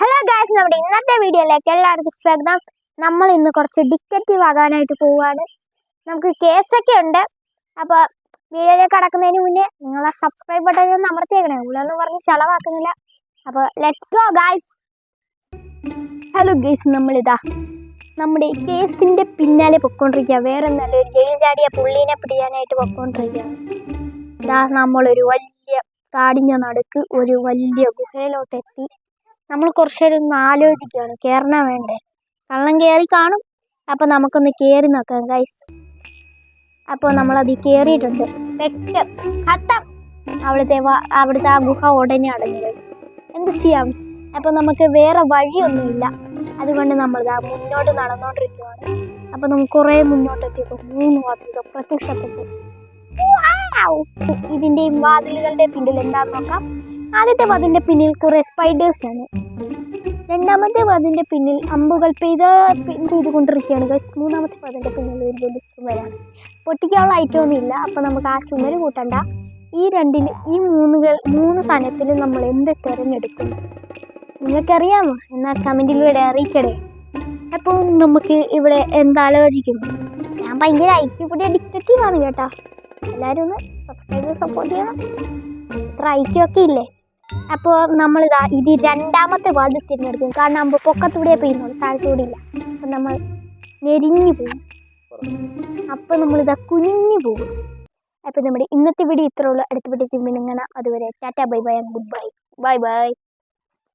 Hello guys, നമ്മുടെ ഇന്നത്തെ വീഡിയോയിലേക്ക് എല്ലാവർക്കും സ്വാഗതം. നമ്മൾ ഇന്ന് കുറച്ച് ഡിറ്റക്റ്റീവ് ആകാനായിട്ട് പോവുകയാണ്. നമുക്ക് കേസൊക്കെ ഉണ്ട്. അപ്പോൾ വീഡിയോയിലേക്ക് കടക്കുന്നതിന് മുന്നേ നിങ്ങൾ ആ സബ്സ്ക്രൈബ് ബട്ടൺ ഒന്ന് അമർത്തിയേക്കണേ. ഉള്ളതെന്ന് പറഞ്ഞ് ചെലവാക്കുന്നില്ല. അപ്പോൾ let's go guys. Hello guys, നമ്മളിതാ നമ്മുടെ കേസിൻ്റെ പിന്നാലെ പൊയ്ക്കൊണ്ടിരിക്കുക. വേറെ നല്ലൊരു ജയിൽ ചാടിയ പുള്ളീനെ പിടിക്കാനായിട്ട് പൊയ്ക്കൊണ്ടിരിക്കുകയാണ്. ഇതാ നമ്മളൊരു വലിയ കാടിൻ്റെ നടുക്ക് ഒരു വലിയ ഗുഹയിലോട്ടെത്തി. നമ്മൾ കുറച്ച് നേരം ഒന്ന് ആലോചിക്കുകയാണ്, കയറണ വേണ്ടേ. കള്ളം കയറി കാണും. അപ്പോൾ നമുക്കൊന്ന് കയറി നോക്കാം ഗൈസ്. അപ്പോൾ നമ്മളത് കയറിയിട്ടുണ്ട്. പെട്ട് ഖത്തം. അവിടുത്തെ ആ ഗുഹ ഉടനെ അടഞ്ഞു ഗൈസ്. എന്ത് ചെയ്യാം? അപ്പോൾ നമുക്ക് വേറെ വഴിയൊന്നുമില്ല. അതുകൊണ്ട് നമ്മളിതാ മുന്നോട്ട് നടന്നുകൊണ്ടിരിക്കുകയാണ്. അപ്പോൾ നമുക്ക് കുറേ മുന്നോട്ടെത്തിയപ്പോൾ 3 വാതിലുകൾ പ്രത്യക്ഷപ്പെട്ടു. ഇതിൻ്റെയും വാതിലുകളുടെ പിന്നിൽ എന്താണെന്ന് നോക്കാം. ആദ്യത്തെ വാതിലിൻ്റെ പിന്നിൽ കുറേ സ്പൈഡേഴ്സ് ആണ്. രണ്ടാമത്തെ വാതിലിൻ്റെ പിന്നിൽ അമ്പുകൾ പെയ്തുകൊണ്ടിരിക്കുകയാണ് ഗൈസ്. മൂന്നാമത്തെ വാതിലിൻ്റെ പിന്നിൽ ഒരു വലിയ ചുമരാണ്. പൊട്ടിക്കാനുള്ള ഐറ്റമൊന്നും ഇല്ല. അപ്പോൾ നമുക്ക് ആ ചുമര് കൂട്ടണ്ട. ഈ മൂന്ന് സാധനത്തിൽ നമ്മൾ എന്ത് തിരഞ്ഞെടുക്കും നിങ്ങൾക്കറിയാമോ? എന്നാൽ കമൻറ്റിലൂടെ അറിയിക്കണേ. അപ്പോൾ നമുക്ക് ഇവിടെ എന്താലോചിക്കുന്നു. ഞാൻ ഭയങ്കര ഐക്യപ്പെടിയ ഡിറ്റക്റ്റീവാണ് കേട്ടോ. എല്ലാവരും ഒന്ന് സബ്സ്ക്രൈബ് സപ്പോർട്ട് ചെയ്യണം. ഇത്ര ഐക്യമൊക്കെ ഇല്ലേ? അപ്പോൾ നമ്മളിതാ ഇത് രണ്ടാമത്തെ വാതിൽ തിരഞ്ഞെടുക്കും. കാരണം നമ്മൾ പൊക്കത്തൂടെ പെയ്യുന്നുള്ളൂ, താഴത്തൂടെ ഇല്ല. അപ്പം നമ്മൾ ഞെരിഞ്ഞു പോകും. അപ്പോൾ നമ്മളിതാ കുനിഞ്ഞു പോകും. അപ്പോൾ നമ്മുടെ ഇന്നത്തെ വീഡിയോ ഇത്രേ ഉള്ളൂ. അടുത്ത വീഡിയോ പിന്നെ കാണാം. അതുവരെ Tata, bye bye, good bye, bye bye.